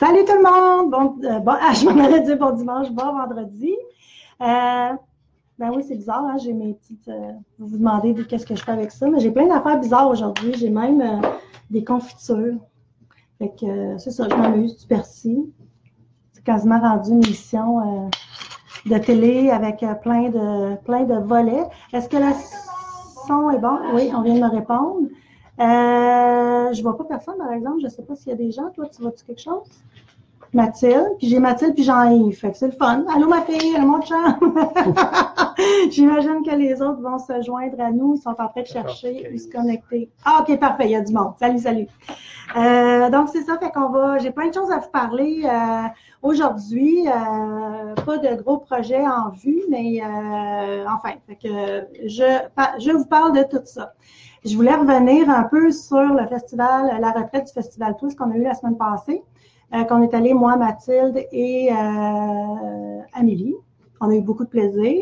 Salut tout le monde! Je m'en allais dire bon dimanche, bon vendredi. Ben oui, c'est bizarre, hein? J'ai mes petites. Vous vous demandez qu'est-ce que je fais avec ça, mais j'ai plein d'affaires bizarres aujourd'hui. J'ai même des confitures. Fait que c'est ça, je m'amuse du persil. C'est quasiment rendu une émission de télé avec plein de volets. Est-ce que le son est bon? Oui, on vient de me répondre. Je ne vois pas personne, par exemple. Je ne sais pas s'il y a des gens. Toi, tu vois-tu quelque chose? Mathilde, puis j'ai Mathilde, puis Jean-Yves. Fait que c'est le fun. Allô, ma fille, allô, mon chum. J'imagine que les autres vont se joindre à nous. Ils sont en train de chercher ou se connecter. Ah, OK, parfait, il y a du monde. Salut, salut. Donc, c'est ça, fait qu'on va. J'ai plein de choses à vous parler aujourd'hui. Pas de gros projets en vue, mais enfin, fait que je vous parle de tout ça. Je voulais revenir un peu sur le festival, la retraite du Festival Twist qu'on a eu la semaine passée. Qu'on est allé, moi, Mathilde et Amélie. On a eu beaucoup de plaisir.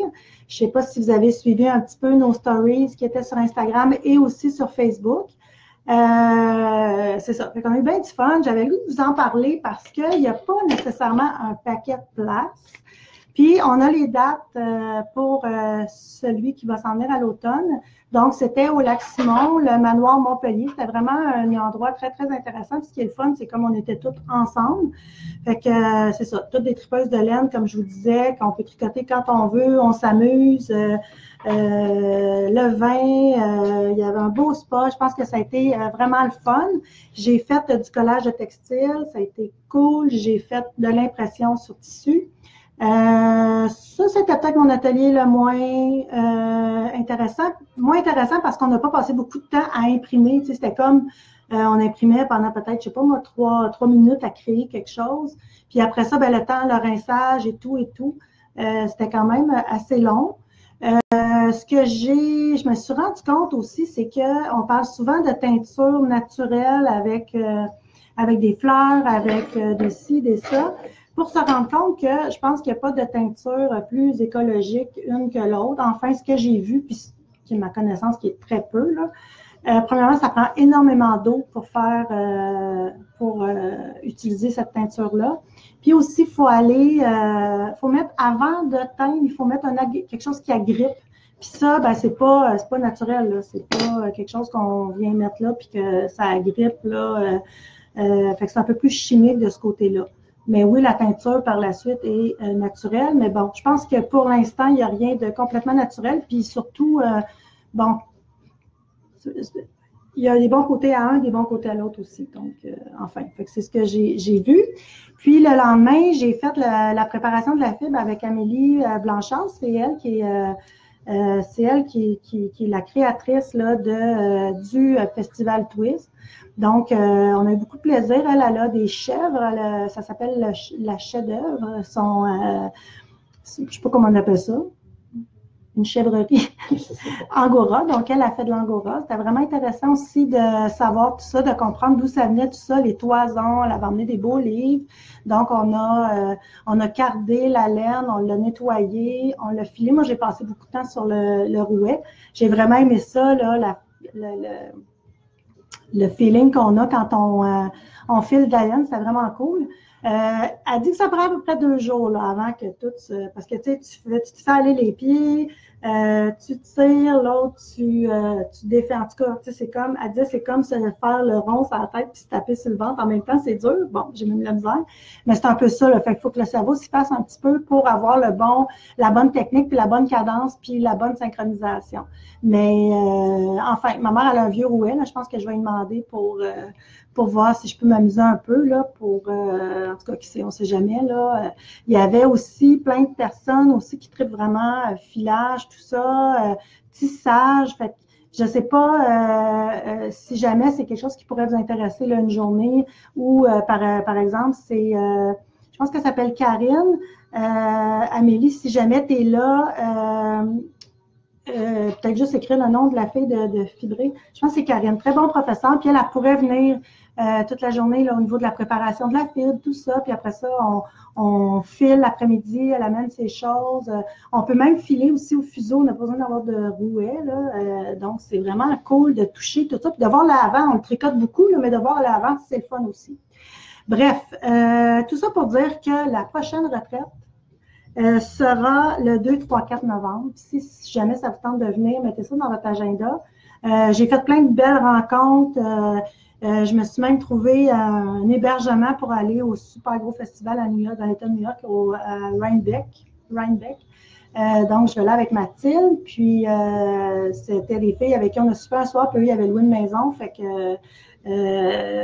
Je ne sais pas si vous avez suivi un petit peu nos stories qui étaient sur Instagram et aussi sur Facebook. C'est ça. Fait qu'on a eu bien du fun. J'avais le goût de vous en parler parce qu'il n'y a pas nécessairement un paquet de places. Puis, on a les dates pour celui qui va s'en venir à l'automne. Donc, c'était au Lac-Simon, le manoir Montpellier. C'était vraiment un endroit très, très intéressant. Puis, ce qui est le fun, c'est comme on était toutes ensemble. Fait que c'est ça, toutes des tripeuses de laine, comme je vous disais, qu'on peut tricoter quand on veut, on s'amuse. Le vin, il y avait un beau spa. Je pense que ça a été vraiment le fun. J'ai fait du collage de textile. Ça a été cool. J'ai fait de l'impression sur tissu. Ça, c'était peut-être mon atelier le moins intéressant. Moins intéressant parce qu'on n'a pas passé beaucoup de temps à imprimer. Tu sais, c'était comme on imprimait pendant peut-être, je sais pas moi, trois minutes à créer quelque chose. Puis après ça, ben, le temps, le rinçage et tout, c'était quand même assez long. Je me suis rendu compte aussi, c'est qu'on parle souvent de teinture naturelle avec des fleurs, avec des ci, des ça, pour se rendre compte que je pense qu'il n'y a pas de teinture plus écologique une que l'autre. Enfin, ce que j'ai vu, puis qui est ma connaissance qui est très peu, là, premièrement, ça prend énormément d'eau pour utiliser cette teinture-là. Puis aussi, il faut mettre, avant de teindre, il faut mettre quelque chose qui agrippe. Puis ça, ben, c'est pas naturel, là. C'est pas quelque chose qu'on vient mettre là, puis que ça agrippe, là. Fait que c'est un peu plus chimique de ce côté-là. Mais oui, la teinture, par la suite, est naturelle. Mais bon, je pense que pour l'instant, il n'y a rien de complètement naturel. Puis surtout, bon, il y a des bons côtés à un, des bons côtés à l'autre aussi. Donc, enfin, fait que c'est ce que j'ai vu. Puis, le lendemain, j'ai fait la préparation de la fibre avec Amélie Blanchard. C'est elle qui est la créatrice là, du Festival Twist. Donc, on a eu beaucoup de plaisir. Elle a des chèvres. Ça s'appelle la chef-d'œuvre. Je ne sais pas comment on appelle ça. Une chèvrerie angora, donc elle a fait de l'angora. C'était vraiment intéressant aussi de savoir tout ça, de comprendre d'où ça venait tout ça, les toisons, elle avait emmené des beaux livres. Donc on a cardé la laine, on l'a nettoyé, on l'a filé. Moi j'ai passé beaucoup de temps sur le rouet. J'ai vraiment aimé ça, là, le feeling qu'on a quand on file de la laine, c'est vraiment cool. Elle dit que ça prend à peu près 2 jours là, avant que tout se... Parce que tu te fais aller les pieds, tu tires, l'autre, tu défais. En tout cas, c'est comme, elle dit, c'est comme se faire le rond sur la tête puis se taper sur le ventre. En même temps, c'est dur. Bon, j'ai même la misère. Mais c'est un peu ça, là. Fait qu'il faut que le cerveau s'y fasse un petit peu pour avoir la bonne technique, puis la bonne cadence, puis la bonne synchronisation. Mais enfin, ma mère, elle a un vieux rouet, là. Je pense que je vais lui demander pour voir si je peux m'amuser un peu, là, en tout cas, qui sait, on sait jamais, là. Il y avait aussi plein de personnes aussi qui trippent vraiment filage, tout ça, tissage. Fait je sais pas si jamais c'est quelque chose qui pourrait vous intéresser, là, une journée ou, par exemple, je pense qu'elle s'appelle Karine. Amélie, si jamais tu es là, peut-être juste écrire le nom de la fille de Fibré. Je pense que c'est Karine, très bon professeur, puis elle pourrait venir toute la journée là, au niveau de la préparation de la fibre, tout ça, puis après ça, on file l'après-midi, elle amène ses choses. On peut même filer aussi au fuseau, on n'a pas besoin d'avoir de rouet, là. Donc, c'est vraiment cool de toucher tout ça, puis de voir l'avant, on le tricote beaucoup, là, mais de voir l'avant, c'est le fun aussi. Bref, tout ça pour dire que la prochaine retraite sera le 2, 3, 4 novembre. Si jamais ça vous tente de venir, mettez ça dans votre agenda. J'ai fait plein de belles rencontres. Je me suis même trouvé un hébergement pour aller au super gros festival à New York, dans l'État de New York, à Rhinebeck. Donc, je vais là avec Mathilde. Puis, c'était des filles avec qui on a super un soir. Puis, eux, il y avait loué une maison. Fait que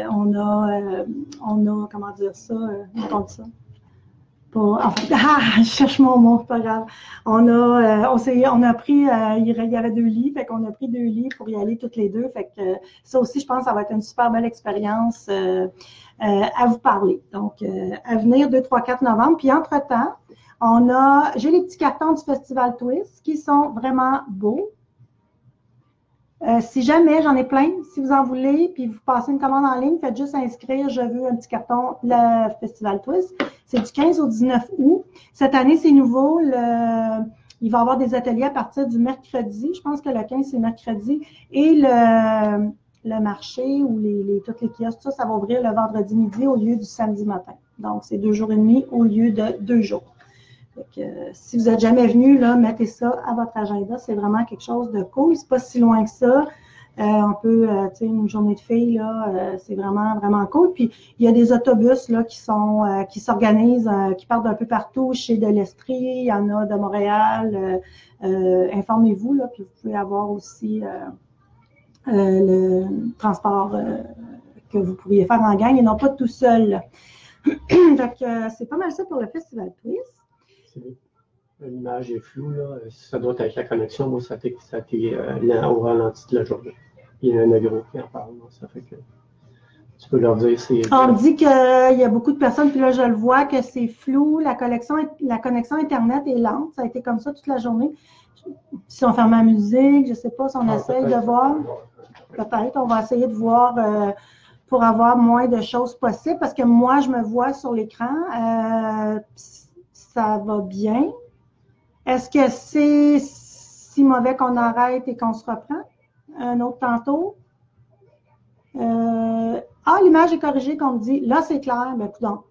on a, comment dire ça, comment on dit ça? Je cherche mon mot, c'est pas grave. On a pris, il y avait 2 lits, fait qu'on a pris 2 lits pour y aller toutes les deux. Fait que ça aussi, je pense que ça va être une super belle expérience à vous parler. Donc, à venir 2, 3, 4 novembre. Puis, entre-temps, j'ai les petits cartons du Festival Twist qui sont vraiment beaux. Si jamais, j'en ai plein, si vous en voulez, puis vous passez une commande en ligne, faites juste inscrire, je veux un petit carton, le Festival Twist. C'est du 15 au 19 août. Cette année, c'est nouveau. Il va y avoir des ateliers à partir du mercredi. Je pense que le 15, c'est mercredi. Et le marché ou tous les kiosques, ça va ouvrir le vendredi midi au lieu du samedi matin. Donc, c'est 2 jours et demi au lieu de 2 jours. Donc, si vous n'êtes jamais venu, là, mettez ça à votre agenda. C'est vraiment quelque chose de cool. C'est pas si loin que ça. On peut, tu sais, une journée de filles, là, c'est vraiment, vraiment cool. Puis, il y a des autobus, là, qui s'organisent, qui partent d'un peu partout, chez Delestrie, il y en a de Montréal. Informez-vous, là, puis vous pouvez avoir aussi le transport que vous pourriez faire en gang et non pas tout seul. Donc, c'est pas mal ça pour le Festival Twist. L'image est floue, là. Ça doit être la connexion. Moi, ça t'est au ralenti de la journée. Il y a un agro qui en parle. Ça fait que tu peux leur dire c'est. On me dit qu'il y a beaucoup de personnes, puis là, je le vois, que c'est flou. La connexion Internet est lente. Ça a été comme ça toute la journée. Si on ferme la musique, je ne sais pas si on essaye de voir. Peut-être, on va essayer de voir pour avoir moins de choses possibles, parce que moi, je me vois sur l'écran. Ça va bien. Est-ce que c'est si mauvais qu'on arrête et qu'on se reprend? Un autre tantôt. L'image est corrigée qu'on me dit. Là, c'est clair, mais coudonc.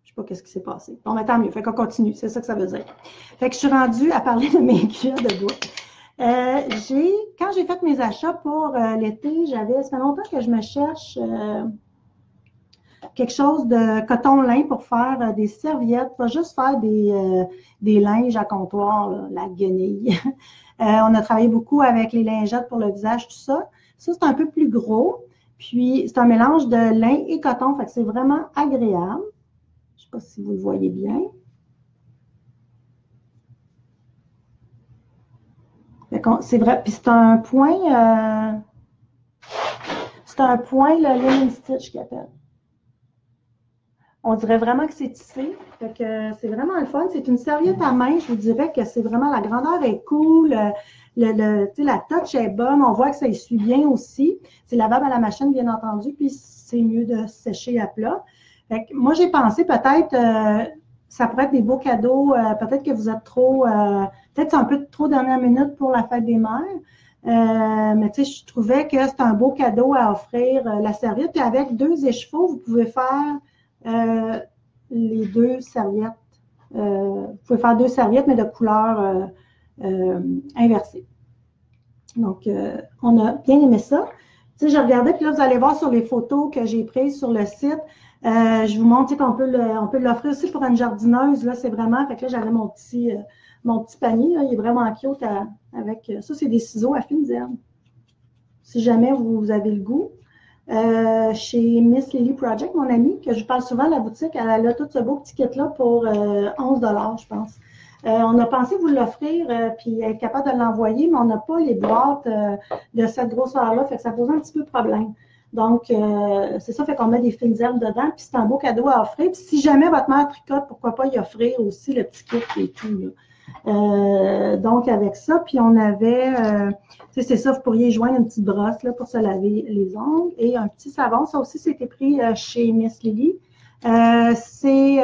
Je ne sais pas qu'est-ce qui s'est passé. Bon, mais tant mieux. Fait qu'on continue. C'est ça que ça veut dire. Fait que je suis rendue à parler de mes cuillères de bois. Quand j'ai fait mes achats pour l'été, ça fait longtemps que je me cherche quelque chose de coton-lin pour faire des serviettes, pas juste faire des linges à comptoir, là, la guenille. On a travaillé beaucoup avec les lingettes pour le visage, tout ça. Ça, c'est un peu plus gros. Puis, c'est un mélange de lin et coton, fait que c'est vraiment agréable. Je ne sais pas si vous le voyez bien. C'est vrai, puis c'est un point, le linen stitch qu'il appelle. On dirait vraiment que c'est tissé. Fait que c'est vraiment le fun. C'est une serviette à main. Je vous dirais que c'est vraiment, la grandeur est cool. La touch est bonne. On voit que ça essuie bien aussi. C'est lavable à la machine, bien entendu. Puis c'est mieux de sécher à plat. Fait que moi, j'ai pensé peut-être, ça pourrait être des beaux cadeaux. Peut-être que vous êtes trop, peut-être c'est un peu trop dernière minute pour la fête des mères. Mais tu sais, je trouvais que c'est un beau cadeau à offrir, la serviette. Puis avec 2 écheveaux, vous pouvez faire les 2 serviettes. Vous pouvez faire 2 serviettes, mais de couleur inversée. Donc, on a bien aimé ça. Tu sais, je regardais, puis là, vous allez voir sur les photos que j'ai prises sur le site. Je vous montre qu'on peut l'offrir aussi pour une jardineuse. Là, c'est vraiment, fait que là, j'avais mon petit panier. Là, il est vraiment cute avec ça, c'est des ciseaux à fines herbes. Si jamais vous avez le goût. Chez Miss Lily Project, mon amie, que je parle souvent à la boutique, elle a tout ce beau petit kit-là pour 11 $, je pense. On a pensé vous l'offrir puis être capable de l'envoyer, mais on n'a pas les boîtes de cette grosseur-là, fait que ça pose un petit peu de problème. Donc, c'est ça, fait qu'on met des fines herbes dedans, puis c'est un beau cadeau à offrir. Puis si jamais votre mère tricote, pourquoi pas y offrir aussi le petit kit et tout, là. Donc, avec ça, puis on avait, c'est ça, vous pourriez joindre une petite brosse là, pour se laver les ongles et un petit savon. Ça aussi, c'était pris chez Miss Lily. C'est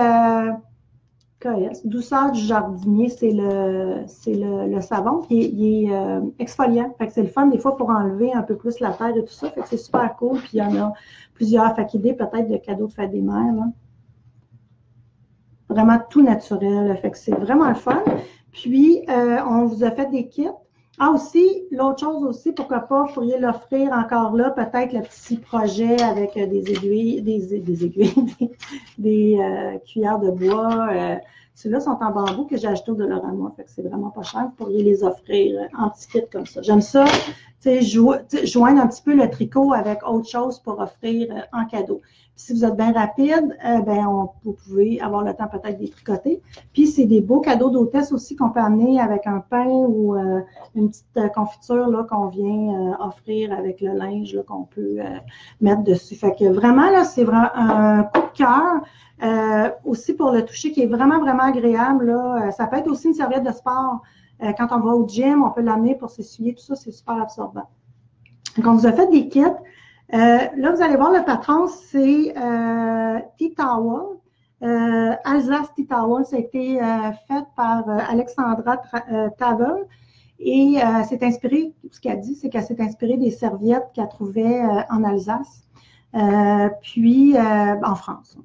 KS. Douceur du jardinier, c'est le savon qui est exfoliant. Fait que c'est le fun des fois pour enlever un peu plus la terre et tout ça. Fait que c'est super cool. Puis il y en a plusieurs. Fait qu'idée peut-être de cadeaux de fête des mères, là. Vraiment tout naturel. Fait que c'est vraiment le fun. Puis, on vous a fait des kits. Ah, aussi, l'autre chose aussi, pourquoi pas, vous pourriez l'offrir encore là, peut-être le petit projet avec des aiguilles, des cuillères de bois. Ceux-là sont en bambou que j'ai acheté au Dollarama, fait que c'est vraiment pas cher. Vous pourriez les offrir en petit kit comme ça. J'aime ça, tu sais, joindre un petit peu le tricot avec autre chose pour offrir en cadeau. Puis si vous êtes bien rapide, vous pouvez avoir le temps peut-être de les tricoter. Puis c'est des beaux cadeaux d'hôtesse aussi qu'on peut amener avec un pain ou une petite confiture là qu'on vient offrir avec le linge qu'on peut mettre dessus. Fait que vraiment, là, c'est vraiment un coup de cœur. Aussi pour le toucher qui est vraiment, vraiment agréable. Là. Ça peut être aussi une serviette de sport. Quand on va au gym, on peut l'amener pour s'essuyer. Tout ça, c'est super absorbant. Donc, on vous a fait des kits. Là, vous allez voir, le patron, c'est Titawa. Alsace Titawa, ça a été fait par Alexandra Tavel. Et c'est inspiré, ce qu'elle dit, c'est qu'elle s'est inspirée des serviettes qu'elle trouvait en Alsace, puis en France.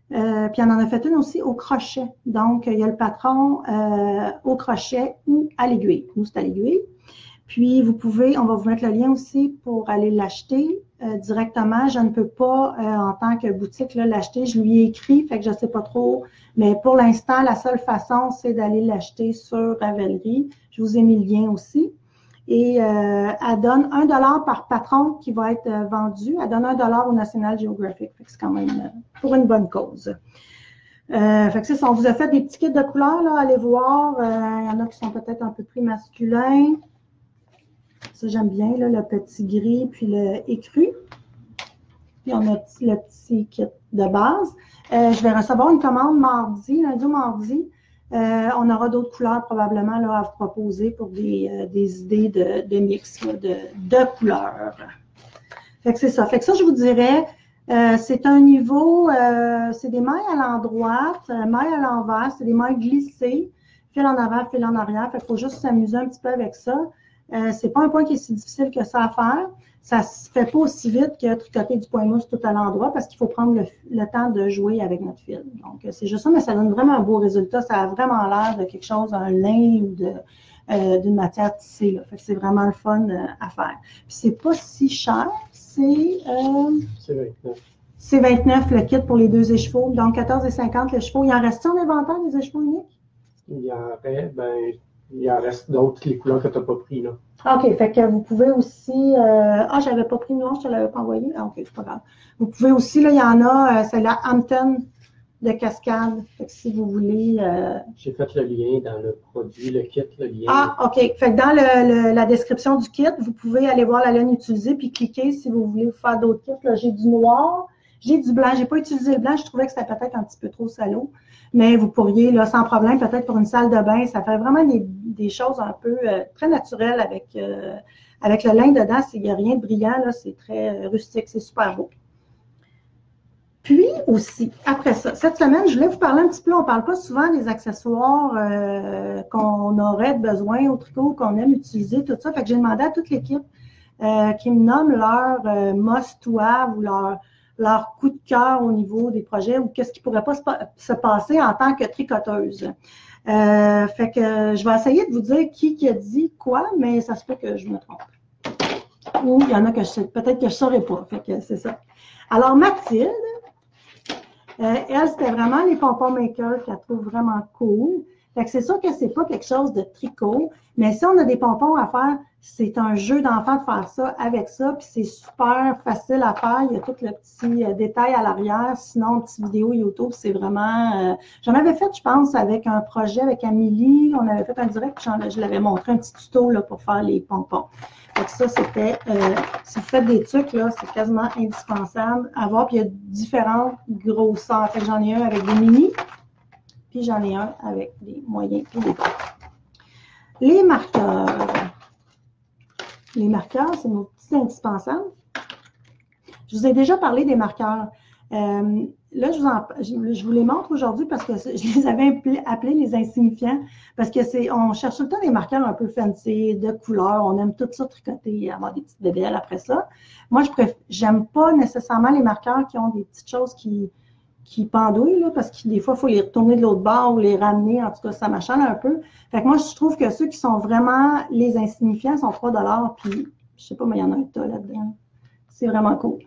Puis on en a fait une aussi au crochet. Donc, il y a le patron au crochet ou à l'aiguille. Nous, c'est à l'aiguille. Puis, vous pouvez, on va vous mettre le lien aussi pour aller l'acheter directement. Je ne peux pas, en tant que boutique, l'acheter. Je lui ai écrit, fait que je ne sais pas trop. Mais pour l'instant, la seule façon, c'est d'aller l'acheter sur Ravelry. Je vous ai mis le lien aussi. Et elle donne 1$ par patron qui va être vendu. Elle donne 1$ au National Geographic. Fait que c'est quand même pour une bonne cause. Fait que c'est ça. On vous a fait des petits kits de couleurs, là. Allez voir. Il y en a qui sont peut-être un peu plus masculins. Ça, j'aime bien, là, le petit gris, puis le écru. Puis, on a le petit kit de base. Je vais recevoir une commande mardi, lundi ou mardi. On aura d'autres couleurs probablement là, à vous proposer pour des idées de mix, là, de couleurs. Fait que c'est ça. Fait que ça, je vous dirais, c'est un niveau, c'est des mailles à l'endroit, mailles à l'envers, c'est des mailles glissées, fil en avant, fil en arrière. Fait qu'il faut juste s'amuser un petit peu avec ça. C'est pas un point qui est si difficile que ça à faire. Ça se fait pas aussi vite que tricoter du point mousse tout à l'endroit parce qu'il faut prendre le temps de jouer avec notre fil. Donc, c'est juste ça, mais ça donne vraiment un beau résultat. Ça a vraiment l'air de quelque chose, un lin ou d'une matière tissée. Là. Fait que c'est vraiment le fun à faire. Puis c'est pas si cher. C'est 29. C'est 29 le kit pour les 2 écheveaux. Donc, 14,50 l'écheveau. Il en reste en inventaire des écheveaux uniques? Il en reste d'autres, les couleurs que tu n'as pas pris, là. OK, fait que vous pouvez aussi... j'avais pas pris le noir, je te l'avais pas envoyé. Ah, OK, c'est pas grave. Vous pouvez aussi, là, il y en a, c'est la Hampton de cascade. Fait que si vous voulez... J'ai fait le lien dans le produit, le kit, le lien. Ah, OK. Fait que dans la description du kit, vous pouvez aller voir la laine utilisée puis cliquer si vous voulez faire d'autres kits. Là, j'ai du noir, j'ai du blanc. J'ai pas utilisé le blanc, je trouvais que c'était peut-être un petit peu trop salaud. Mais vous pourriez, là, sans problème, peut-être pour une salle de bain, ça fait vraiment des choses un peu très naturelles avec le lin dedans. Il n'y a rien de brillant, là, c'est très rustique, c'est super beau. Puis aussi, après ça, cette semaine, je voulais vous parler un petit peu, on ne parle pas souvent des accessoires qu'on aurait besoin au tricot, qu'on aime utiliser, tout ça. Fait que j'ai demandé à toute l'équipe qui me nomment leur must-have ou leur coup de cœur au niveau des projets ou qu'est-ce qui ne pourrait pas se passer en tant que tricoteuse. Fait que je vais essayer de vous dire qui a dit quoi, mais ça se peut que je me trompe. Ou il y en a que peut-être que je ne saurais pas. Fait que c'est ça. Alors, Mathilde, elle, c'était vraiment les pompons maker qu'elle trouve vraiment cool. Fait que c'est sûr que c'est pas quelque chose de tricot, mais si on a des pompons à faire, c'est un jeu d'enfant de faire ça avec ça, puis c'est super facile à faire. Il y a tout le petit détail à l'arrière. Sinon, une petite vidéo YouTube, c'est vraiment... j'en avais fait, je pense, avec un projet avec Amélie. On avait fait un direct, puis je l'avais montré un petit tuto là, pour faire les pompons. Fait que ça, c'était... si vous faites des trucs, là, c'est quasiment indispensable à voir. Puis il y a différentes grosseurs. Fait que j'en ai un avec des mini, puis j'en ai un avec des moyens et des gros. Les marqueurs. Les marqueurs, c'est nos petits indispensables. Je vous ai déjà parlé des marqueurs. Là, je vous les montre aujourd'hui parce que je les avais appelés les insignifiants parce que on cherche tout le temps des marqueurs un peu fancy, de couleurs. On aime tout ça tricoter, avoir des petites bébelles après ça. Moi, j'aime pas nécessairement les marqueurs qui ont des petites choses qui pendouillent, là, parce que des fois, il faut les retourner de l'autre bord ou les ramener. En tout cas, ça m'achale un peu. Fait que moi, je trouve que ceux qui sont vraiment les insignifiants sont 3 $, puis je sais pas, mais il y en a un tas là-dedans. C'est vraiment cool.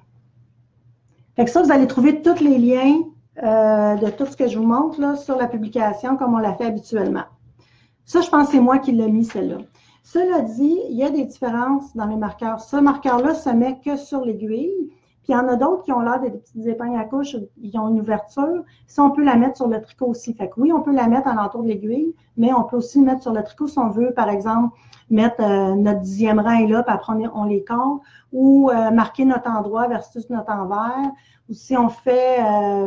Fait que ça, vous allez trouver tous les liens de tout ce que je vous montre là, sur la publication comme on l'a fait habituellement. Ça, je pense que c'est moi qui l'ai mis, celle-là. Cela dit, il y a des différences dans les marqueurs. Ce marqueur-là ne se met que sur l'aiguille. Puis il y en a d'autres qui ont l'air des petites épingles à couche, ils ont une ouverture. Ça, on peut la mettre sur le tricot aussi. Fait que oui, on peut la mettre à l'entour de l'aiguille, mais on peut aussi le mettre sur le tricot si on veut, par exemple, mettre notre 10e rang est là, puis après on les compte, ou marquer notre endroit versus notre envers. Ou si on fait,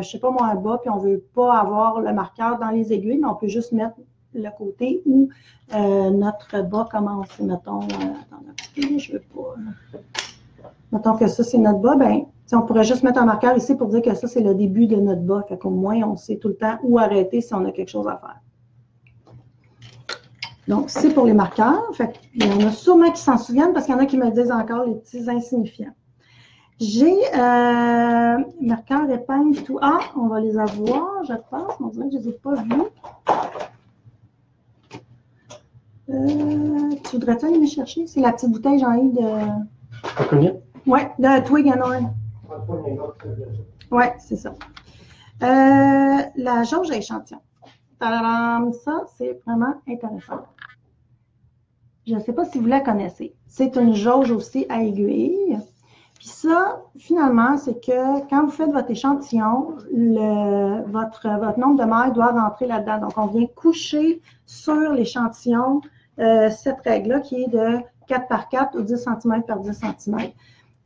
je sais pas moi, un bas, puis on veut pas avoir le marqueur dans les aiguilles, mais on peut juste mettre le côté où notre bas commence. Mettons, attends un petit peu, je veux pas. Mettons que ça, c'est notre bas, ben, on pourrait juste mettre un marqueur ici pour dire que ça, c'est le début de notre bas. Fait qu'au moins, on sait tout le temps où arrêter si on a quelque chose à faire. Donc, c'est pour les marqueurs. Fait qu'il y en a sûrement qui s'en souviennent parce qu'il y en a qui me disent encore les petits insignifiants. J'ai marqueurs, épingles, tout. Ah, on va les avoir, je pense. On dirait que je ne les ai pas vus. Tu voudrais-tu aller me chercher? C'est la petite bouteille, j'en ai de... Coconut? Oui, de Twig and Horn. Oui, c'est ça. La jauge à échantillon. Tadam, ça, c'est vraiment intéressant. Je ne sais pas si vous la connaissez. C'est une jauge aussi à aiguille. Puis ça, finalement, c'est que quand vous faites votre échantillon, votre nombre de mailles doit rentrer là-dedans. Donc, on vient coucher sur l'échantillon cette règle-là qui est de 4 par 4 ou 10 cm par 10 cm.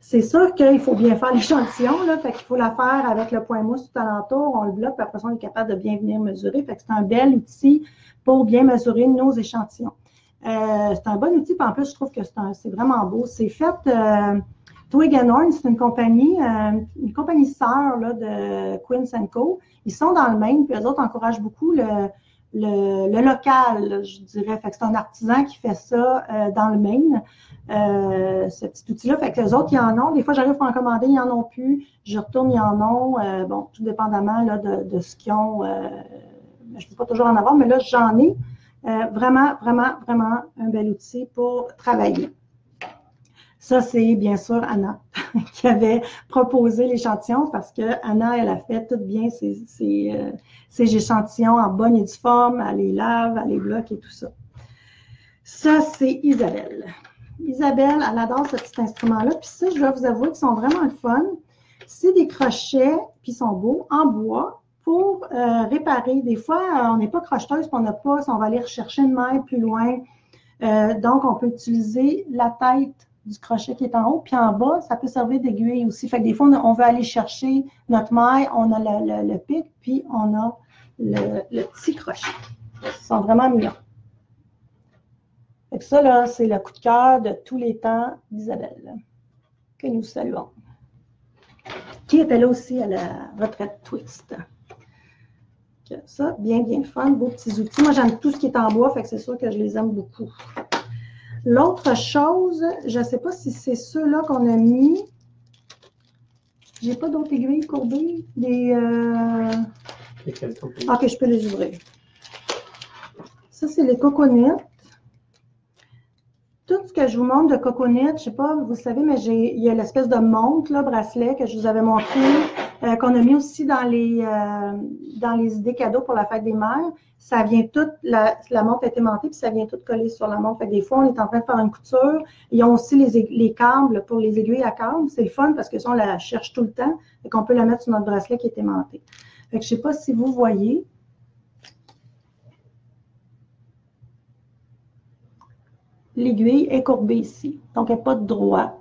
C'est sûr qu'il faut bien faire l'échantillon, là, fait qu'il faut la faire avec le point mousse tout alentour, on le bloque, puis après ça, on est capable de bien venir mesurer. Fait que c'est un bel outil pour bien mesurer nos échantillons. C'est un bon outil, puis en plus, je trouve que c'est vraiment beau. C'est fait, Twig and Horn, c'est une compagnie sœur là, de Quinn & Co. Ils sont dans le Maine, puis eux autres encouragent beaucoup le local, je dirais. Fait que c'est un artisan qui fait ça dans le Maine, ce petit outil-là. Fait que les autres, ils en ont. Des fois, j'arrive pour en commander, ils n'en ont plus. Je retourne, ils en ont. Bon, tout dépendamment là, de ce qu'ils ont. Je ne peux pas toujours en avoir, mais là, j'en ai. Vraiment, vraiment, vraiment un bel outil pour travailler. Ça, c'est bien sûr Anna qui avait proposé l'échantillon parce que Anna, elle a fait tout bien ses échantillons en bonne et due forme, elle les lave, elle les bloque et tout ça. Ça, c'est Isabelle. Isabelle, elle adore ce petit instrument-là. Puis ça, je dois vous avouer qu'ils sont vraiment le fun. C'est des crochets, puis ils sont beaux, en bois, pour réparer. Des fois, on n'est pas crocheteuse, puis on n'a pas, si on va aller rechercher une maille plus loin. Donc, on peut utiliser la tête du crochet qui est en haut, puis en bas, ça peut servir d'aiguille aussi. Fait que des fois, on veut aller chercher notre maille, on a le pic, puis on a le petit crochet. Ils sont vraiment mignons. Fait que ça, là, c'est le coup de cœur de tous les temps d'Isabelle, que nous saluons. Qui était là aussi à la retraite Twist. Ça, bien, bien fun, beaux petits outils. Moi, j'aime tout ce qui est en bois, fait que c'est sûr que je les aime beaucoup. L'autre chose, je ne sais pas si c'est ceux-là qu'on a mis. J'ai pas d'autres aiguilles courbées. Ok, je peux les ouvrir. Ça, c'est les coconuts. Tout ce que je vous montre de coconut, je ne sais pas, vous savez, mais il y a l'espèce de montre, là, bracelet que je vous avais montré, qu'on a mis aussi dans les idées cadeaux pour la fête des mères. Ça vient tout, la montre est aimantée, puis ça vient tout coller sur la montre. Fait que des fois, on est en train de faire une couture. Ils ont aussi les câbles pour les aiguilles à câbles. C'est le fun parce que ça, on la cherche tout le temps. Fait qu'on peut la mettre sur notre bracelet qui est aimanté. Fait que je ne sais pas si vous voyez. L'aiguille est courbée ici, donc elle n'est pas de droite.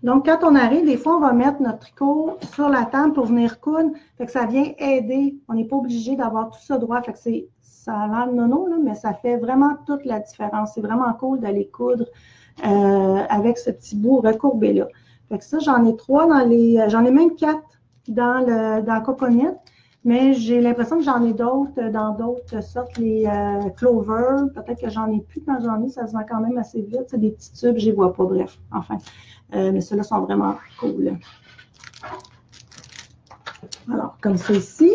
Donc, quand on arrive, des fois, on va mettre notre tricot sur la table pour venir coudre. Fait que ça vient aider. On n'est pas obligé d'avoir tout ça droit. Fait que ça a l'air nono, là, mais ça fait vraiment toute la différence. C'est vraiment cool d'aller coudre avec ce petit bout recourbé-là. Fait que ça, j'en ai 3 dans les... J'en ai même 4 dans Coconut, mais j'ai l'impression que j'en ai d'autres dans d'autres sortes, les Clover. Peut-être que j'en ai plus quand j'en ai, ça se vend quand même assez vite. C'est des petits tubes, je les vois pas, bref, enfin. Mais ceux-là sont vraiment cool. Alors, comme ça ici.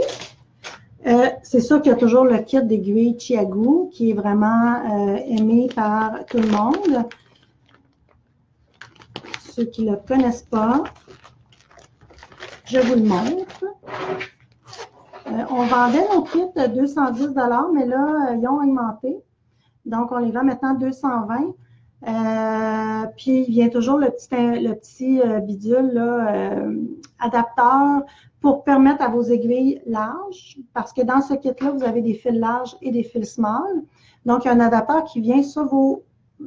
C'est sûr qu'il y a toujours le kit d'aiguilles Chiagu qui est vraiment aimé par tout le monde. Ceux qui ne le connaissent pas, je vous le montre. On vendait nos kits à 210 $, mais là, ils ont augmenté. Donc, on les vend maintenant à 220 $. Puis, il vient toujours le petit bidule là, adapteur pour permettre à vos aiguilles larges, parce que dans ce kit-là, vous avez des fils larges et des fils small. Donc, il y a un adapteur qui vient sur vos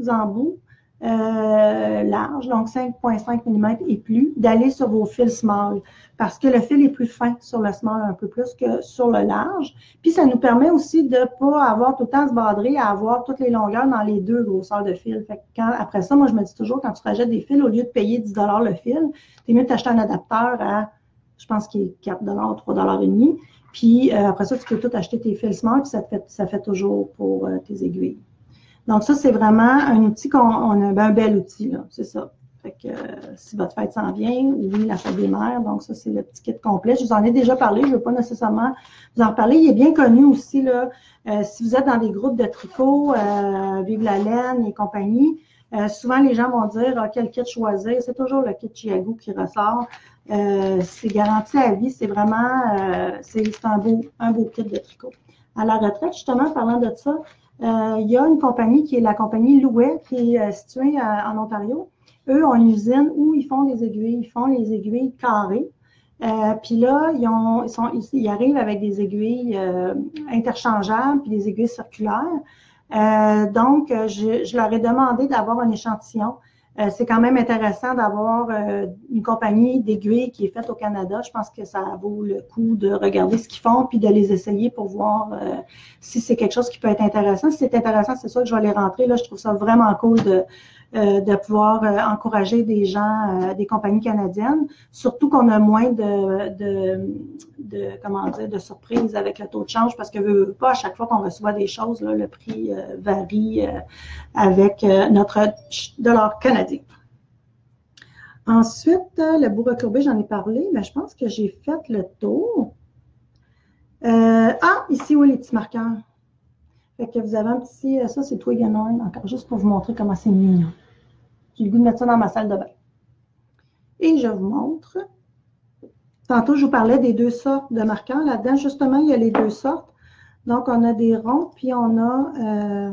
embouts larges, donc 5,5 mm et plus, d'aller sur vos fils small, parce que le fil est plus fin sur le small un peu plus que sur le large. Puis, ça nous permet aussi de ne pas avoir tout le temps se badrer à avoir toutes les longueurs dans les deux grosseurs de fil. Fait que après ça, moi, je me dis toujours, quand tu rajoutes des fils, au lieu de payer 10 $ le fil, c'est mieux de t'acheter un adapteur à, je pense qu'il est 4 $, 3,5 $. Puis après ça, tu peux tout acheter tes fils small, puis ça fait toujours pour tes aiguilles. Donc ça, c'est vraiment un outil un bel outil, là, c'est ça. Fait que si votre fête s'en vient, oui, la fête des mères, donc ça, c'est le petit kit complet. Je vous en ai déjà parlé, je ne veux pas nécessairement vous en reparler. Il est bien connu aussi, là, si vous êtes dans des groupes de tricot, Vive la laine et compagnie, souvent les gens vont dire quel kit choisir. C'est toujours le kit Chiagu qui ressort. C'est garanti à vie, c'est vraiment c'est un beau kit de tricot. À la retraite, justement, parlant de ça, il y a une compagnie qui est la compagnie Louet, qui est située en Ontario. Eux ont une usine où ils font des aiguilles, ils font les aiguilles carrées. Puis là, ils arrivent avec des aiguilles interchangeables puis des aiguilles circulaires. Donc, je leur ai demandé d'avoir un échantillon. C'est quand même intéressant d'avoir une compagnie d'aiguilles qui est faite au Canada. Je pense que ça vaut le coup de regarder ce qu'ils font puis de les essayer pour voir si c'est quelque chose qui peut être intéressant. Si c'est intéressant, c'est sûr que je vais les rentrer. Là, je trouve ça vraiment cool de pouvoir encourager des gens, des compagnies canadiennes, surtout qu'on a moins de surprises avec le taux de change, parce que pas à chaque fois qu'on reçoit des choses, là, le prix varie avec notre dollar canadien. Ensuite, le bout recourbé, j'en ai parlé, mais je pense que j'ai fait le tour. Ici, oui, les petits marqueurs. Fait que vous avez un petit, ça c'est Twig and Horn, encore juste pour vous montrer comment c'est mignon. J'ai le goût de mettre ça dans ma salle de bain. Et je vous montre. Tantôt, je vous parlais des deux sortes de marqueurs. Là-dedans, justement, il y a les deux sortes. Donc, on a des ronds, puis on a...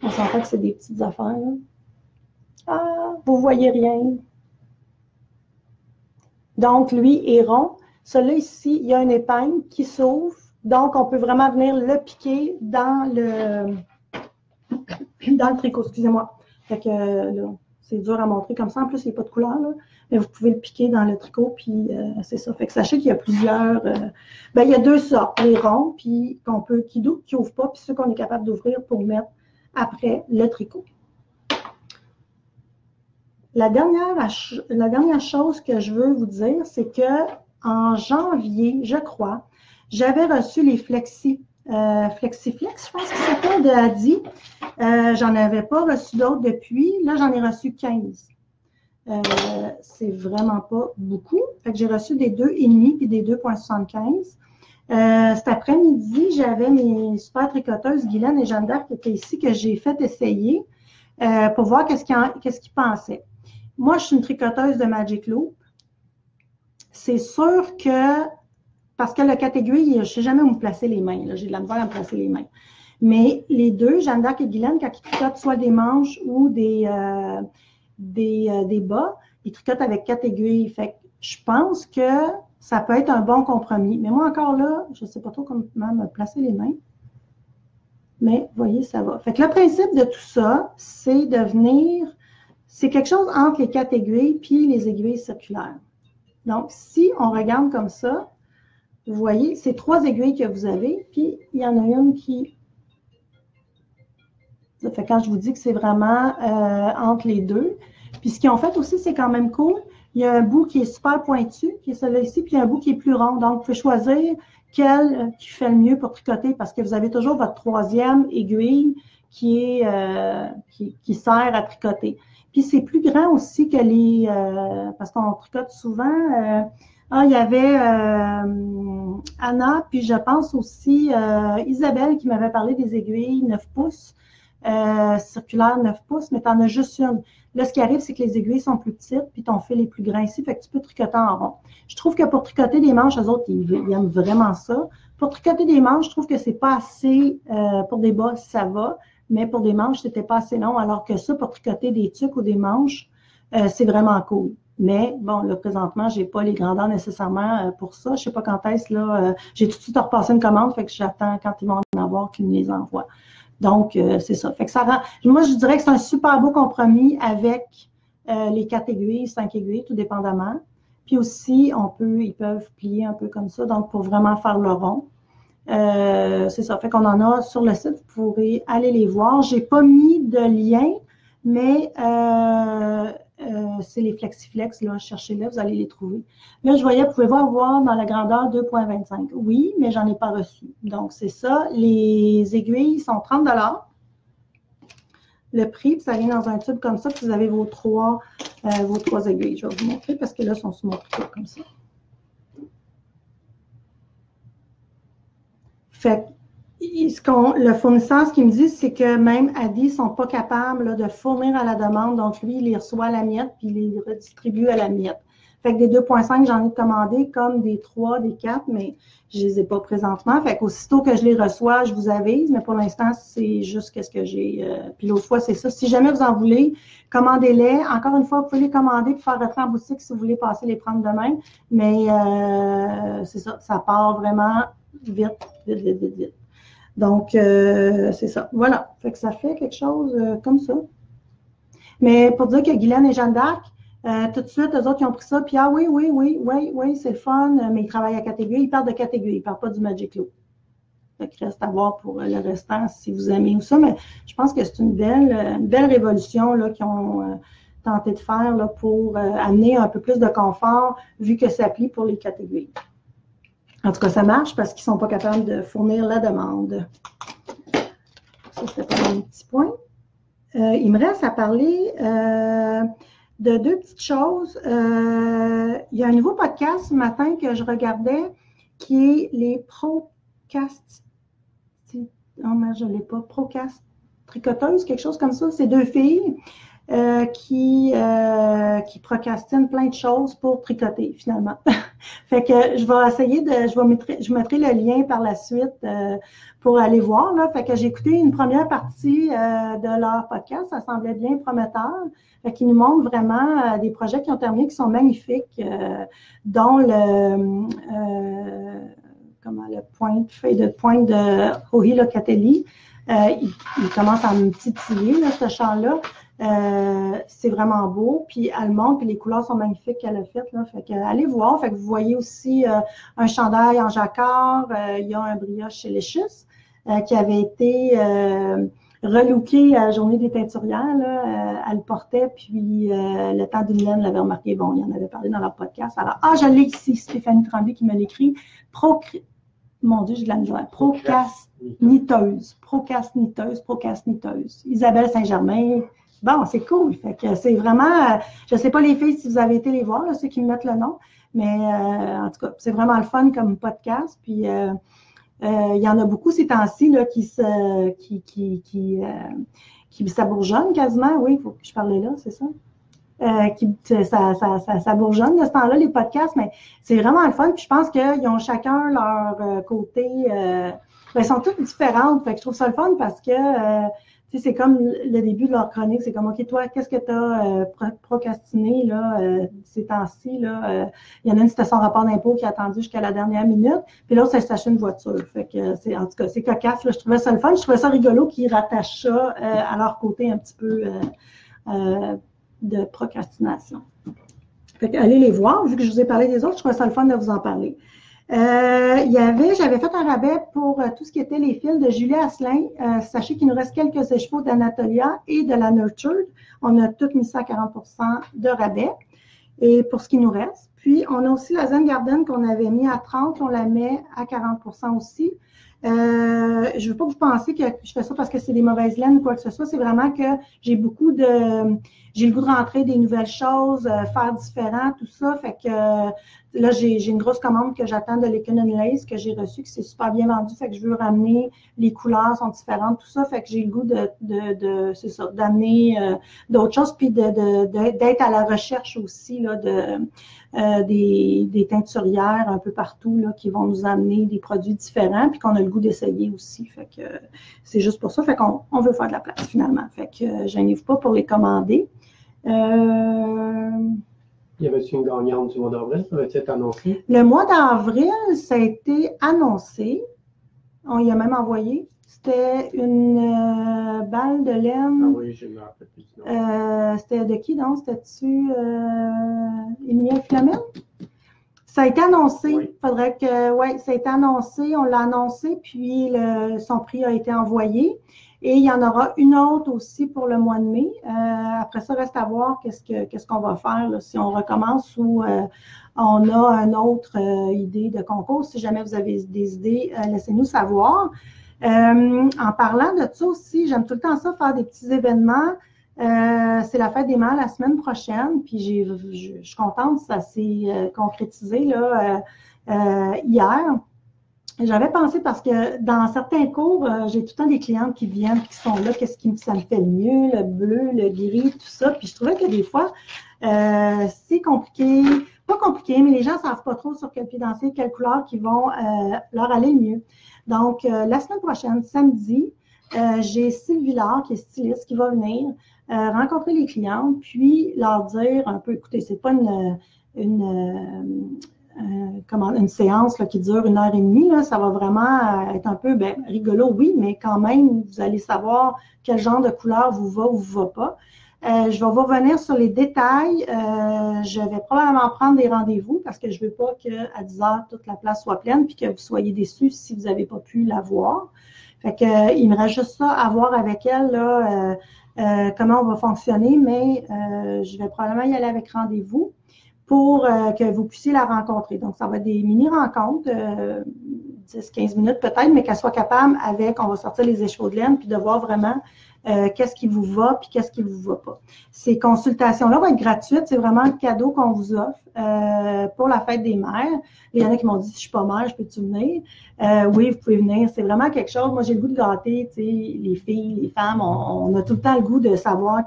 on s'entend que c'est des petites affaires, là. Ah, vous voyez rien. Donc, lui est rond. Celui-là ici, il y a une épingle qui s'ouvre. Donc, on peut vraiment venir le piquer dans le tricot, excusez-moi. Fait que là, c'est dur à montrer comme ça. En plus, il n'y a pas de couleur, là. Mais vous pouvez le piquer dans le tricot, puis c'est ça. Fait que sachez qu'il y a plusieurs... il y a deux sortes, les ronds, puis qui n'ouvrent pas, puis ceux qu'on est capable d'ouvrir pour mettre après le tricot. La dernière chose que je veux vous dire, c'est que en janvier, je crois, j'avais reçu les Flexiflex, je pense que c'était de Adi. J'en avais pas reçu d'autres depuis. Là, j'en ai reçu 15. C'est vraiment pas beaucoup. Fait que j'ai reçu des 2,5 puis des 2,75. Cet après-midi, j'avais mes super tricoteuses, Guylaine et Jeanne d'Arc, qui étaient ici, que j'ai fait essayer pour voir qu'est-ce qu'ils pensaient. Moi, je suis une tricoteuse de Magic Loop. C'est sûr que, parce que le 4 aiguilles, je ne sais jamais où me placer les mains. J'ai de la misère à me placer les mains. Mais les deux, Jeanne d'Arc et Guylaine, quand ils tricotent soit des manches ou des bas, ils tricotent avec 4 aiguilles. Fait que je pense que ça peut être un bon compromis. Mais moi, encore là, je ne sais pas trop comment me placer les mains. Mais, vous voyez, ça va. Fait que le principe de tout ça, c'est de venir... C'est quelque chose entre les 4 aiguilles puis les aiguilles circulaires. Donc, si on regarde comme ça, vous voyez, c'est 3 aiguilles que vous avez, puis il y en a une qui... Ça fait quand je vous dis que c'est vraiment entre les deux. Puis ce qu'ils ont fait aussi, c'est quand même cool. Il y a un bout qui est super pointu, qui est celui-ci, puis il y a un bout qui est plus rond. Donc, vous pouvez choisir quel qui fait le mieux pour tricoter parce que vous avez toujours votre troisième aiguille qui sert à tricoter. Puis c'est plus grand aussi que les parce qu'on tricote souvent. Il y avait Anna, puis je pense aussi Isabelle qui m'avait parlé des aiguilles 9 pouces, circulaires 9 pouces, mais tu en as juste une. Là, ce qui arrive, c'est que les aiguilles sont plus petites, puis ton fil est plus grand ici, fait que tu peux tricoter en rond. Je trouve que pour tricoter des manches, eux autres, ils aiment vraiment ça. Pour tricoter des manches, je trouve que c'est pas assez, pour des bas, ça va, mais pour des manches, c'était pas assez long, alors que ça, pour tricoter des tuques ou des manches, c'est vraiment cool. Mais bon, là, présentement, j'ai pas les grandeurs nécessairement pour ça. Je sais pas quand est-ce, là, j'ai tout de suite repassé une commande, fait que j'attends quand ils vont en avoir qu'ils me les envoient. Donc, c'est ça. Fait que ça rend, moi, je dirais que c'est un super beau compromis avec les 4 aiguilles, 5 aiguilles, tout dépendamment. Puis aussi, ils peuvent plier un peu comme ça, donc pour vraiment faire le rond. C'est ça. Fait qu'on en a sur le site, vous pourrez aller les voir. J'ai pas mis de lien, mais c'est les Flexiflex, là, cherchez-les, vous allez les trouver. Là, je voyais, pouvez-vous avoir dans la grandeur 2,25. Oui, mais j'en ai pas reçu. Donc, c'est ça. Les aiguilles sont 30 $. Le prix, puis ça vient dans un tube comme ça, puis vous avez vos trois aiguilles. Je vais vous montrer parce que là, ils sont sur mon truc comme ça. Fait le fournisseur, ce qu'il me dit, c'est que même Adi ne sont pas capables là, de fournir à la demande. Donc, lui, il les reçoit à la miette, puis il les redistribue à la miette. Fait que des 2,5, j'en ai commandé comme des 3, des 4, mais je ne les ai pas présentement. Fait qu'aussitôt que je les reçois, je vous avise, mais pour l'instant, c'est juste qu'est-ce que j'ai. Puis l'autre fois, c'est ça. Si jamais vous en voulez, commandez-les. Encore une fois, vous pouvez les commander pour faire rentrer en boutique si vous voulez passer les prendre demain. Mais c'est ça, ça part vraiment vite, vite, vite, vite, vite. Donc, c'est ça. Voilà. Fait que ça fait quelque chose comme ça. Mais pour dire que Guylaine et Jeanne d'Arc, tout de suite, eux autres, ils ont pris ça, puis ah oui, c'est le fun, mais ils travaillent à 4 aiguilles, ils partent de 4 aiguilles, ils ne partent pas du Magic Loop. Fait qu'il reste à voir pour le restant si vous aimez ou ça, mais je pense que c'est une belle révolution là, qu'ils ont tenté de faire là, pour amener un peu plus de confort, vu que ça plie pour les 4 aiguilles. En tout cas, ça marche parce qu'ils ne sont pas capables de fournir la demande. Ça, c'était pas un petit point. Il me reste à parler de 2 petites choses. Il y a un nouveau podcast ce matin que je regardais qui est les Procast. Oh, mais je ne l'ai pas. Procast tricoteuses, quelque chose comme ça. C'est 2 filles qui procrastinent plein de choses pour tricoter, finalement. Fait que je vais essayer je mettrai le lien par la suite pour aller voir. Là. Fait que j'ai écouté une première partie de leur podcast. Ça semblait bien prometteur. Fait qu'ils nous montrent vraiment des projets qui ont terminé, qui sont magnifiques, dont le feuille de pointe de Rohi Locatelli. Il commence à me titiller, là, ce chant-là. C'est vraiment beau, puis elle montre, puis les couleurs sont magnifiques qu'elle a faites, là, fait que allez voir, fait que vous voyez aussi un chandail en jacquard, il y a un brioche chez Licious qui avait été relooké à la journée des teinturières, là, elle le portait, puis le temps d'une laine l'avait remarqué, bon, il en avait parlé dans leur podcast, alors, je l'ai ici, Stéphanie Tremblay qui me l'écrit, mon Dieu, j'ai de la misère, procrastiteuse, Isabelle Saint-Germain. Bon, c'est cool. Fait que c'est vraiment, je ne sais pas les filles si vous avez été les voir, là, ceux qui me mettent le nom, mais en tout cas, c'est vraiment le fun comme podcast. Puis il y en a beaucoup ces temps-ci là, qui s'abourgeonnent quasiment. Oui, il faut que je parle là, c'est ça. Ça bourgeonne de ce temps-là, les podcasts, mais c'est vraiment le fun. Puis je pense qu'ils ont chacun leur côté. Ils sont toutes différentes. Fait que je trouve ça le fun parce que c'est comme le début de leur chronique. C'est comme, OK, toi, qu'est-ce que tu as procrastiné là, ces temps-ci? Là, il y en a une, c'était son rapport d'impôt qui a attendu jusqu'à la dernière minute. Puis l'autre, c'est s'acheter une voiture. Fait que en tout cas, c'est cocasse. Là, je trouvais ça le fun. Je trouvais ça rigolo qu'ils rattachent ça à leur côté un petit peu de procrastination. Fait que, allez les voir. Vu que je vous ai parlé des autres, je trouvais ça le fun de vous en parler. J'avais fait un rabais pour tout ce qui était les fils de Julie Asselin. Sachez qu'il nous reste quelques écheveaux d'Anatolia et de la Nurtured. On a tout mis ça à 40% de rabais. Et pour ce qui nous reste. Puis, on a aussi la Zen Garden qu'on avait mis à 30, on la met à 40% aussi. Je ne veux pas que vous pensiez que je fais ça parce que c'est des mauvaises laines ou quoi que ce soit. C'est vraiment que j'ai j'ai le goût de rentrer des nouvelles choses, faire différent, tout ça. Fait que là, j'ai une grosse commande que j'attends de l'Econ Lace que j'ai reçue, que c'est super bien vendu. Fait que je veux ramener, les couleurs sont différentes, tout ça. Fait que j'ai le goût c'est ça, d'amener d'autres choses, puis d'être à la recherche aussi là, des teinturières un peu partout là, qui vont nous amener des produits différents, puis qu'on a le goût d'essayer aussi. Fait que c'est juste pour ça. Fait qu'on veut faire de la place finalement. Fait que gênez-vous pas pour les commander. Y avait-tu une gagnante du mois d'avril? Ça va-t-il être annoncé? Le mois d'avril, ça a été annoncé. On y a même envoyé. C'était une balle de laine. Ah oui, je me rappelle plus. C'était de qui donc? C'était-tu Emilia Flamel? Ça a été annoncé. Oui. Faudrait que, ouais, ça a été annoncé. On l'a annoncé, puis son prix a été envoyé. Et il y en aura une autre aussi pour le mois de mai. Après ça, reste à voir qu'est-ce qu'on va faire là, si on recommence ou on a une autre idée de concours. Si jamais vous avez des idées, laissez-nous savoir. En parlant de ça aussi, j'aime tout le temps ça, faire des petits événements. C'est la fête des mères la semaine prochaine, puis je suis contente, ça s'est concrétisé là, hier. J'avais pensé parce que dans certains cours, j'ai tout le temps des clientes qui viennent, qui sont là, ça me fait le mieux, le bleu, le gris, tout ça. Puis je trouvais que des fois, c'est compliqué, pas compliqué, mais les gens ne savent pas trop sur quel pied danser, quelles couleurs qui vont leur aller le mieux. Donc, la semaine prochaine, samedi, j'ai Sylvie Lard, qui est styliste, qui va venir rencontrer les clientes, puis leur dire un peu, écoutez, c'est pas une séance là, qui dure 1 heure et demie, là, ça va vraiment être un peu rigolo, oui, mais quand même, vous allez savoir quel genre de couleur vous va ou vous va pas. Je vais vous revenir sur les détails. Je vais probablement prendre des rendez-vous parce que je ne veux pas qu'à 10 heures, toute la place soit pleine puis que vous soyez déçus si vous n'avez pas pu la voir. Fait que, il me reste juste ça à voir avec elle, là, comment on va fonctionner, mais je vais probablement y aller avec rendez-vous pour que vous puissiez la rencontrer. Donc, ça va être des mini-rencontres, 10-15 minutes peut-être, mais qu'elle soit capable on va sortir les échevaux de laine, puis de voir vraiment qu'est-ce qui vous va, puis qu'est-ce qui ne vous va pas. Ces consultations-là vont être gratuites, c'est vraiment un cadeau qu'on vous offre pour la fête des mères. Il y en a qui m'ont dit, si je ne suis pas mère, je peux-tu venir? Oui, vous pouvez venir. C'est vraiment quelque chose, moi j'ai le goût de gâter, tu sais, les filles, les femmes, on a tout le temps le goût de savoir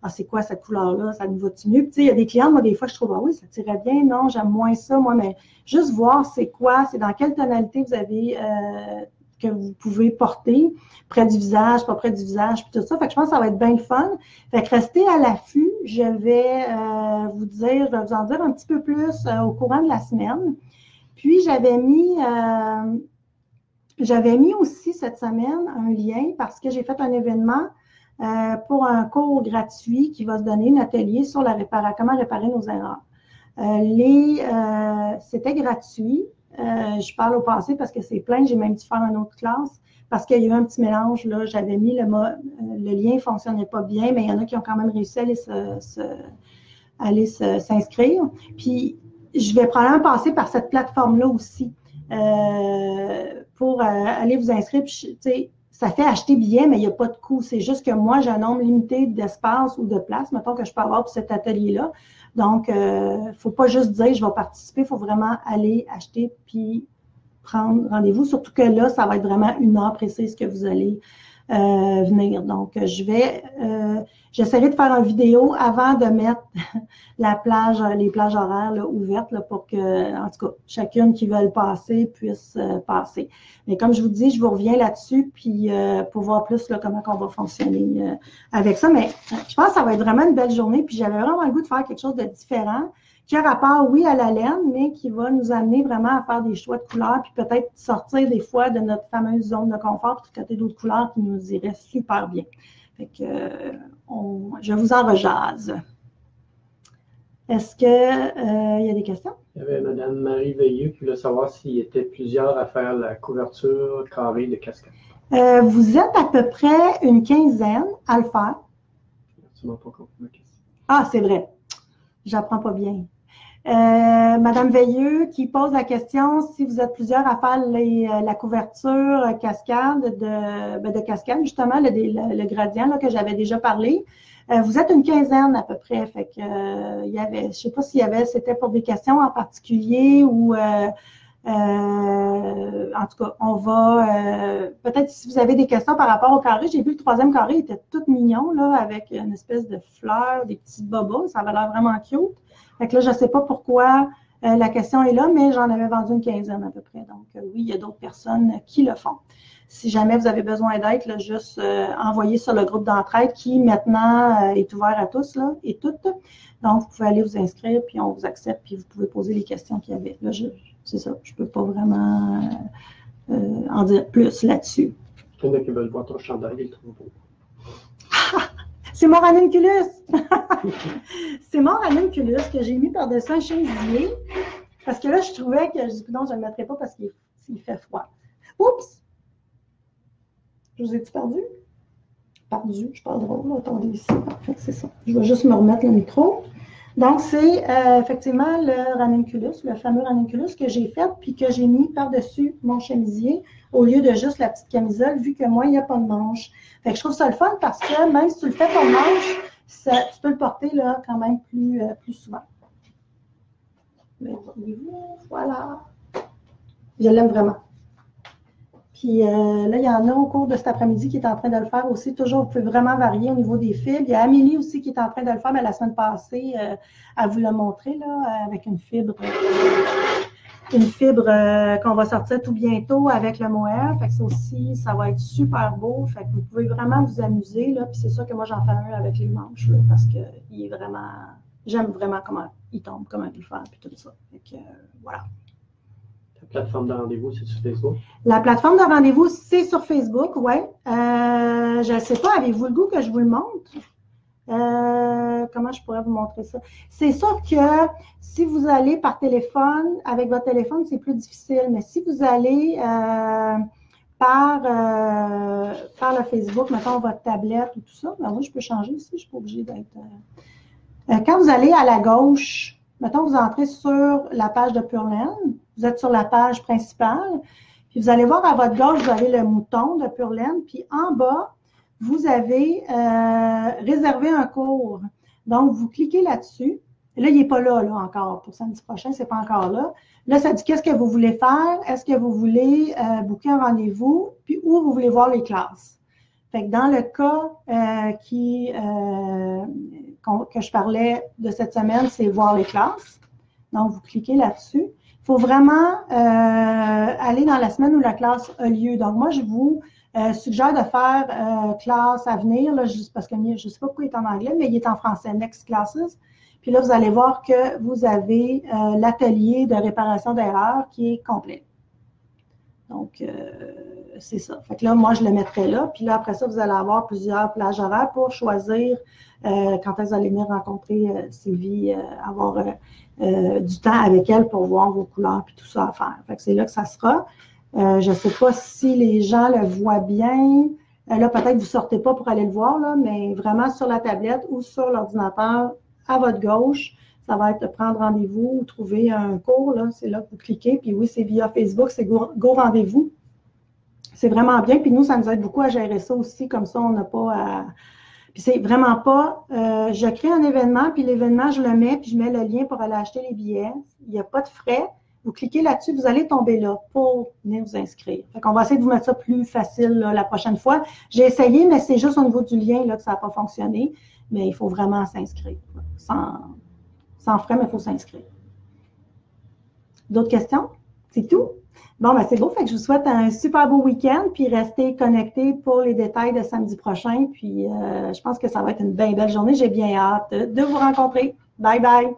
c'est quoi cette couleur-là, ça nous va-tu mieux? Puis, tu sais, il y a des clientes, moi, des fois, je trouve, oui, ça tirait bien, non, j'aime moins ça, moi, mais juste voir c'est quoi, c'est dans quelle tonalité vous avez, que vous pouvez porter, près du visage, pas près du visage, puis tout ça. Fait que je pense que ça va être bien le fun. Fait que restez à l'affût. Je vais je vais vous en dire un petit peu plus au courant de la semaine. Puis, j'avais mis aussi cette semaine un lien parce que j'ai fait un événement pour un cours gratuit qui va se donner, un atelier sur comment réparer nos erreurs. C'était gratuit. Je parle au passé parce que c'est plein. J'ai même dû faire une autre classe parce qu'il y a eu un petit mélange. Là, j'avais mis le lien ne fonctionnait pas bien, mais il y en a qui ont quand même réussi à aller s'inscrire. Puis, je vais probablement passer par cette plateforme-là aussi pour aller vous inscrire. Puis, tu sais, ça fait acheter billets, mais il n'y a pas de coût. C'est juste que moi, j'ai un nombre limité d'espace ou de place, mettons, que je peux avoir pour cet atelier-là. Donc, il ne faut pas juste dire je vais participer, il faut vraiment aller acheter puis prendre rendez-vous. Surtout que là, ça va être vraiment 1 heure précise que vous allez venir. Donc, j'essaierai de faire une vidéo avant de mettre les plages horaires là, ouvertes là, pour que, en tout cas, chacune qui veut passer puisse passer. Mais comme je vous dis, je vous reviens là-dessus puis pour voir plus là, comment on va fonctionner avec ça. Mais je pense que ça va être vraiment une belle journée. Puis j'avais vraiment le goût de faire quelque chose de différent qui a rapport, oui, à la laine, mais qui va nous amener vraiment à faire des choix de couleurs, puis peut-être sortir des fois de notre fameuse zone de confort, puis traiter d'autres couleurs qui nous iraient super bien. Fait que je vous en rejase. Est-ce qu'il y a des questions? Il y avait Mme Marie Veilleux qui voulait savoir s'il y était plusieurs à faire la couverture carrée de cascade. Vous êtes à peu près une quinzaine à le faire. Tu m'as pas compris ma question. Ah, c'est vrai. J'apprends pas bien. Madame Veilleux qui pose la question si vous êtes plusieurs à faire la couverture cascade de cascade, justement, le gradient là, que j'avais déjà parlé. Vous êtes une quinzaine à peu près. Fait que il y avait, je sais pas s'il y avait, c'était pour des questions en particulier ou en tout cas, on va peut-être si vous avez des questions par rapport au carré. J'ai vu le troisième carré, il était tout mignon, là, avec une espèce de fleurs, des petits bobos. Ça avait l'air vraiment cute. Fait que là, je ne sais pas pourquoi la question est là, mais j'en avais vendu une quinzaine à peu près. Donc, oui, il y a d'autres personnes qui le font. Si jamais vous avez besoin d'aide, juste envoyez sur le groupe d'entraide qui maintenant est ouvert à tous là, et toutes. Donc, vous pouvez aller vous inscrire, puis on vous accepte, puis vous pouvez poser les questions qu'il y avait. Là, c'est ça, je ne peux pas vraiment en dire plus là-dessus. Il y en a qui veulent voir ton chandail, ils le trouvent beau. C'est mon ranunculus! C'est mon ranunculus que j'ai mis par-dessus un chemisier. Parce que là, je trouvais que non, je ne le mettrais pas parce qu'il fait froid. Oups! Je vous ai-tu perdu? Perdu, je parle drôle. Attendez ici. Parfait, c'est ça. Je vais juste me remettre le micro. Donc, c'est effectivement le ranunculus, le fameux ranunculus que j'ai fait puis que j'ai mis par-dessus mon chemisier au lieu de juste la petite camisole, vu que moi, il n'y a pas de manche. Fait que je trouve ça le fun parce que même si tu le fais pas de manche, tu peux le porter là, quand même plus souvent. Mais voyez-vous, voilà. Je l'aime vraiment. Puis là, il y en a au cours de cet après-midi qui est en train de le faire aussi. Toujours, vous pouvez vraiment varier au niveau des fibres. Il y a Amélie aussi qui est en train de le faire, mais la semaine passée, elle vous l'a montré là, avec une fibre qu'on va sortir tout bientôt avec le mohair. Fait que ça aussi, ça va être super beau. Fait que vous pouvez vraiment vous amuser. Là. Puis c'est sûr que moi, j'en fais un avec les manches là, parce que il est vraiment. J'aime vraiment comment il tombe, comment il peut le faire, puis tout ça. Fait que voilà. La plateforme de rendez-vous, c'est sur Facebook? La plateforme de rendez-vous, c'est sur Facebook, oui. Je ne sais pas, avez-vous le goût que je vous le montre? Comment je pourrais vous montrer ça? C'est sûr que si vous allez par téléphone, avec votre téléphone, c'est plus difficile. Mais si vous allez par le Facebook, mettons votre tablette ou tout ça, ben oui, je peux changer ici, je ne suis pas obligée d'être... quand vous allez à la gauche, mettons, vous entrez sur la page de Pure Laine, vous êtes sur la page principale, puis vous allez voir à votre gauche, vous avez le mouton de Pure Laine, puis en bas, vous avez réservé un cours. Donc, vous cliquez là-dessus. Là, il n'est pas là encore pour samedi prochain, c'est pas encore là. Là, ça dit qu'est-ce que vous voulez faire, est-ce que vous voulez booker un rendez-vous, puis où vous voulez voir les classes. Fait que dans le cas que je parlais de cette semaine, c'est voir les classes. Donc, vous cliquez là-dessus. Il faut vraiment aller dans la semaine où la classe a lieu. Donc, moi, je vous suggère de faire classe à venir, là, juste parce que je ne sais pas pourquoi il est en anglais, mais il est en français, Next Classes. Puis là, vous allez voir que vous avez l'atelier de réparation d'erreurs qui est complet. Donc, c'est ça. Fait que là, moi, je le mettrai là. Puis là, après ça, vous allez avoir plusieurs plages horaires pour choisir quand vous allez venir rencontrer Sylvie, avoir du temps avec elle pour voir vos couleurs puis tout ça à faire. Fait que c'est là que ça sera. Je ne sais pas si les gens le voient bien. Là, peut-être que vous ne sortez pas pour aller le voir, là, mais vraiment sur la tablette ou sur l'ordinateur à votre gauche, ça va être de prendre rendez-vous ou trouver un cours. C'est là que vous cliquez. Puis oui, c'est via Facebook, c'est Go Rendez-vous. C'est vraiment bien. Puis nous, ça nous aide beaucoup à gérer ça aussi. Comme ça, on n'a pas à... Puis c'est vraiment pas... je crée un événement, puis l'événement, je le mets, puis je mets le lien pour aller acheter les billets. Il n'y a pas de frais. Vous cliquez là-dessus, vous allez tomber là pour venir vous inscrire. Fait qu'on va essayer de vous mettre ça plus facile là, la prochaine fois. J'ai essayé, mais c'est juste au niveau du lien là, que ça n'a pas fonctionné. Mais il faut vraiment s'inscrire. Sans frais, mais il faut s'inscrire. D'autres questions? C'est tout? Bon, ben c'est beau. Fait que je vous souhaite un super beau week-end, puis restez connectés pour les détails de samedi prochain. Puis je pense que ça va être une bien belle journée. J'ai bien hâte de vous rencontrer. Bye bye!